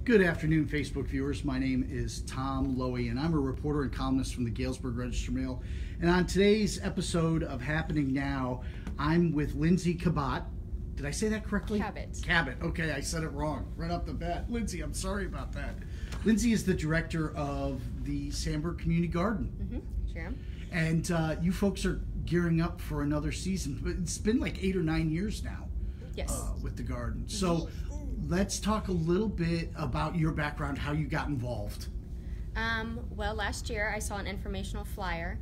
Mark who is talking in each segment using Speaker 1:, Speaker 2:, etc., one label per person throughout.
Speaker 1: Good afternoon, Facebook viewers. My name is Tom Lowy, and I'm a reporter and columnist from the Galesburg Register-Mail. And on today's episode of Happening Now, I'm with Lindsey Kabat. Did I say that correctly? Kabat. Okay, I said it wrong right off the bat. Lindsey, I'm sorry about that. Lindsey is the director of the Sandburg Community Garden.
Speaker 2: Sure.
Speaker 1: And you folks are gearing up for another season. But it's been like 8 or 9 years now.
Speaker 2: Yes.
Speaker 1: With the garden. So let's talk a little bit about your background, how you got involved.
Speaker 2: Well, last year I saw an informational flyer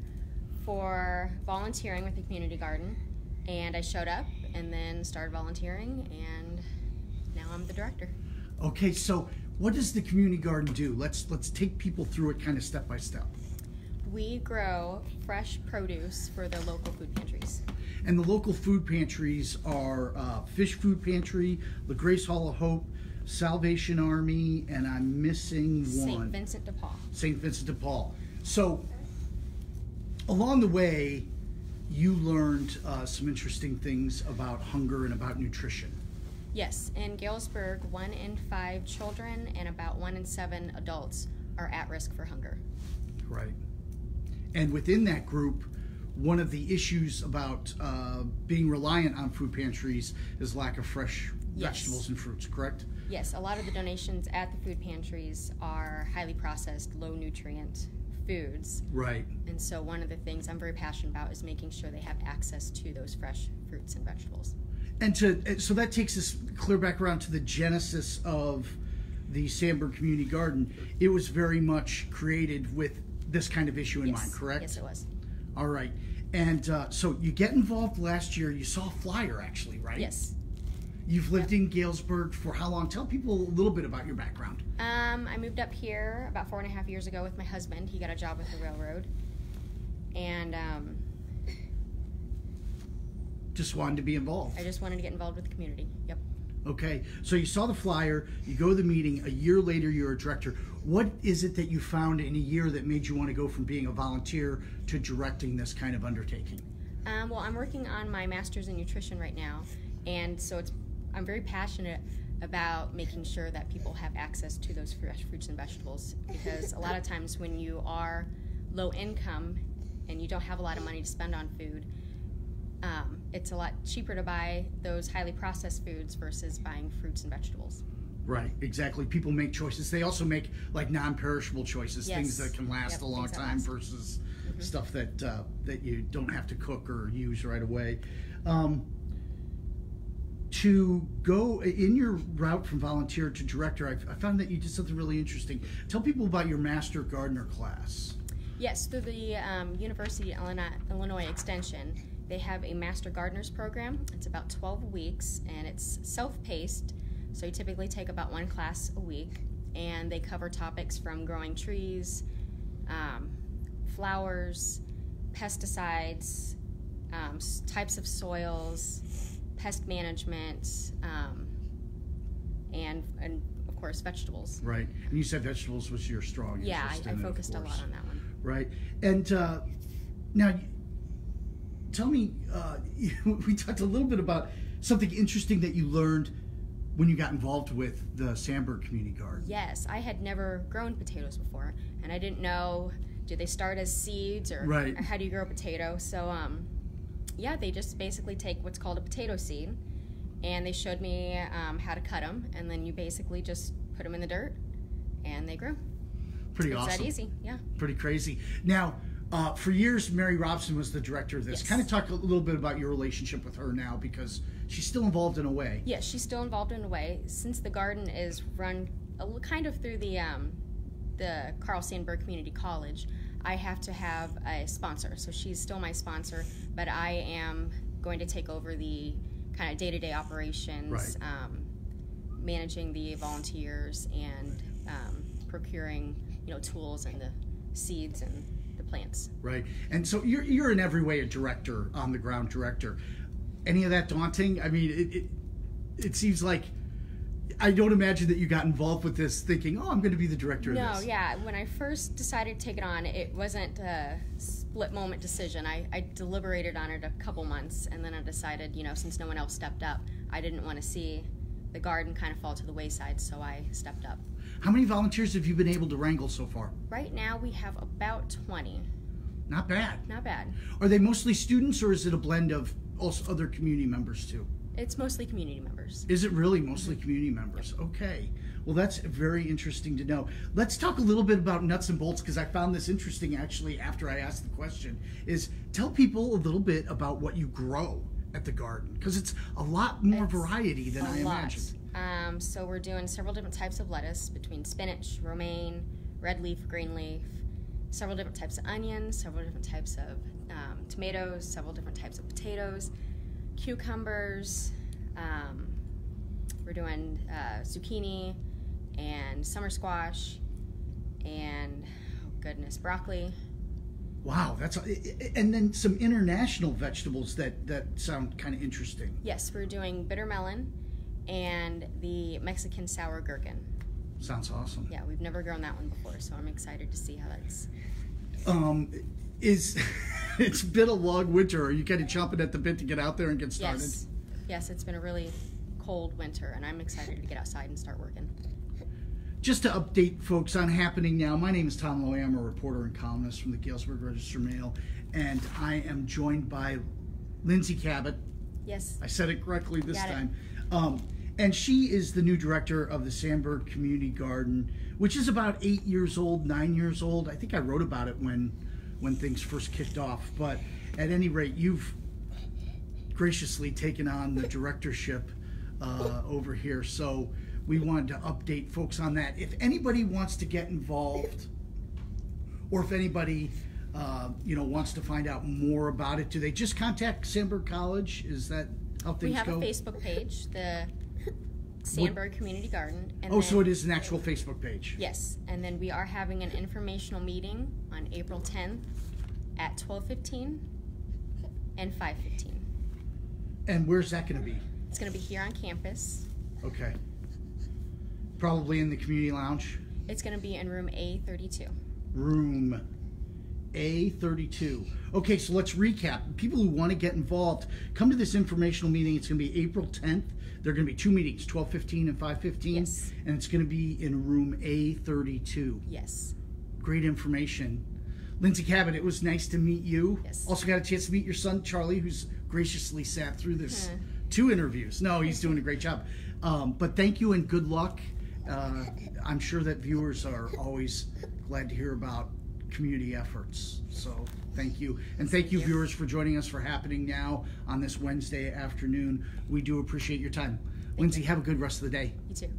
Speaker 2: for volunteering with the community garden, and I showed up and then started volunteering, and now I'm the director.
Speaker 1: Okay, so what does the community garden do? Let's take people through it kind of step by step.
Speaker 2: We grow fresh produce for the local food pantries.
Speaker 1: And the local food pantries are Fish Food Pantry, La Grace Hall of Hope, Salvation Army, and I'm missing one.
Speaker 2: St. Vincent de Paul.
Speaker 1: St. Vincent de Paul. So along the way, you learned some interesting things about hunger and about nutrition.
Speaker 2: Yes, in Galesburg, 1 in 5 children and about 1 in 7 adults are at risk for hunger.
Speaker 1: Right. And within that group, one of the issues about being reliant on food pantries is lack of fresh vegetables and fruits, correct?
Speaker 2: Yes, a lot of the donations at the food pantries are highly processed, low nutrient foods.
Speaker 1: Right.
Speaker 2: And so one of the things I'm very passionate about is making sure they have access to those fresh fruits and vegetables.
Speaker 1: And so that takes us clear back around to the genesis of the Sandburg Community Garden. It was very much created with this kind of issue in mind, correct?
Speaker 2: Yes, it was.
Speaker 1: All right. And so you get involved last year. You saw a flyer, actually, right?
Speaker 2: Yes.
Speaker 1: You've lived in Galesburg for how long? Tell people a little bit about your background.
Speaker 2: I moved up here about 4.5 years ago with my husband. He got a job with the railroad. And
Speaker 1: just wanted to be involved.
Speaker 2: I just wanted to get involved with the community. Yep.
Speaker 1: Okay. So you saw the flyer. You go to the meeting. A year later, you're a director. What is it that you found in a year that made you want to go from being a volunteer to directing this kind of undertaking?
Speaker 2: Well, I'm working on my master's in nutrition right now, and so I'm very passionate about making sure that people have access to those fresh fruits and vegetables, because a lot of times when you are low income and you don't have a lot of money to spend on food, it's a lot cheaper to buy those highly processed foods versus buying fruits and vegetables.
Speaker 1: Right, exactly. People make choices. They also make like non-perishable choices, things that can last a long time versus stuff that that you don't have to cook or use right away. To go in your route from volunteer to director, I found that you did something really interesting. Tell people about your Master Gardener class.
Speaker 2: Yes, through the University of Illinois Extension, they have a Master Gardeners program. It's about 12 weeks, and it's self-paced. So you typically take about 1 class a week, and they cover topics from growing trees, flowers, pesticides, types of soils, pest management, and of course vegetables.
Speaker 1: Right, and you said vegetables was your strong interest.
Speaker 2: Yeah, I focused a lot on that one.
Speaker 1: Right, and now tell me, we talked a little bit about something interesting that you learned when you got involved with the Sandburg Community Garden.
Speaker 2: Yes, I had never grown potatoes before, and I didn't know, do they start as seeds or how do you grow a potato? So yeah, they just basically take what's called a potato seed, and they showed me how to cut them, and then you basically just put them in the dirt and they grow.
Speaker 1: Pretty awesome.
Speaker 2: It's that easy, yeah.
Speaker 1: Pretty crazy. Now, for years, Mary Robson was the director of this. Kind of talk a little bit about your relationship with her now, because she's still involved in a way.
Speaker 2: Yes, she's still involved in a way. Since the garden is run kind of through the Carl Sandburg Community College, I have to have a sponsor. So she's still my sponsor, but I am going to take over the kind of day-to-day operations, managing the volunteers and procuring, tools and the seeds and the plants. Right,
Speaker 1: and so you're in every way a director, on the ground director. Any of that daunting? I mean, it seems like, I don't imagine that you got involved with this thinking, oh, I'm going to be the director of this.
Speaker 2: No, yeah. When I first decided to take it on, it wasn't a split moment decision. I deliberated on it a couple months, and then I decided, since no one else stepped up, I didn't want to see the garden kind of fall to the wayside, so I stepped up.
Speaker 1: How many volunteers have you been able to wrangle so far?
Speaker 2: Right now we have about 20.
Speaker 1: Not bad.
Speaker 2: Not bad.
Speaker 1: Are they mostly students, or is it a blend of also other community members too?
Speaker 2: It's mostly community members.
Speaker 1: Is it really mostly community members? Okay. Well, that's very interesting to know. Let's talk a little bit about nuts and bolts, because I found this interesting actually after I asked the question, is tell people a little bit about what you grow at the garden, because it's a lot more variety than I imagined.
Speaker 2: So we're doing several different types of lettuce, between spinach, romaine, red leaf, green leaf, several different types of onions, several different types of tomatoes, several different types of potatoes, cucumbers. We're doing zucchini and summer squash and, oh goodness, broccoli.
Speaker 1: Wow, and then some international vegetables that sound kind of interesting.
Speaker 2: Yes, we're doing bitter melon and the Mexican sour gherkin.
Speaker 1: Sounds awesome.
Speaker 2: Yeah, we've never grown that one before, so I'm excited to see how that's.
Speaker 1: It's been a long winter. Are you kind of chomping at the bit to get out there and get started?
Speaker 2: Yes, it's been a really cold winter, and I'm excited to get outside and start working.
Speaker 1: Just to update folks on happening now, my name is Tom Lowy. I'm a reporter and columnist from the Galesburg Register-Mail, and I am joined by Lindsey Kabat.
Speaker 2: Yes.
Speaker 1: I said it correctly this time. And she is the new director of the Sandburg Community Garden, which is about 8 years old, 9 years old. I think I wrote about it when things first kicked off. But at any rate, you've graciously taken on the directorship over here. So we wanted to update folks on that. If anybody wants to get involved, or if anybody wants to find out more about it, do they just contact Sandburg College? Is that how things go?
Speaker 2: We have a Facebook page, the Sandburg Community Garden.
Speaker 1: And so it is an actual Facebook page.
Speaker 2: Yes, and then we are having an informational meeting on April 10th at 12:15 and 5:15.
Speaker 1: And where's that going to be?
Speaker 2: It's going to be here on campus.
Speaker 1: Okay. Probably in the community lounge?
Speaker 2: It's going to be in room A32.
Speaker 1: Room A32. Okay, so let's recap. People who want to get involved, come to this informational meeting. It's going to be April 10th. There are going to be two meetings, 12:15 and 5:15.
Speaker 2: Yes.
Speaker 1: And it's going to be in room A32.
Speaker 2: Yes.
Speaker 1: Great information. Lindsey Kabat, it was nice to meet you.
Speaker 2: Yes.
Speaker 1: Also got a chance to meet your son, Charlie, who's graciously sat through this 2 interviews. No, he's doing a great job. But thank you and good luck. I'm sure that viewers are always glad to hear about community efforts. So thank you. And thank you, viewers, for joining us for Happening Now on this Wednesday afternoon. We do appreciate your time. Lindsey, have a good rest of the day.
Speaker 2: You too.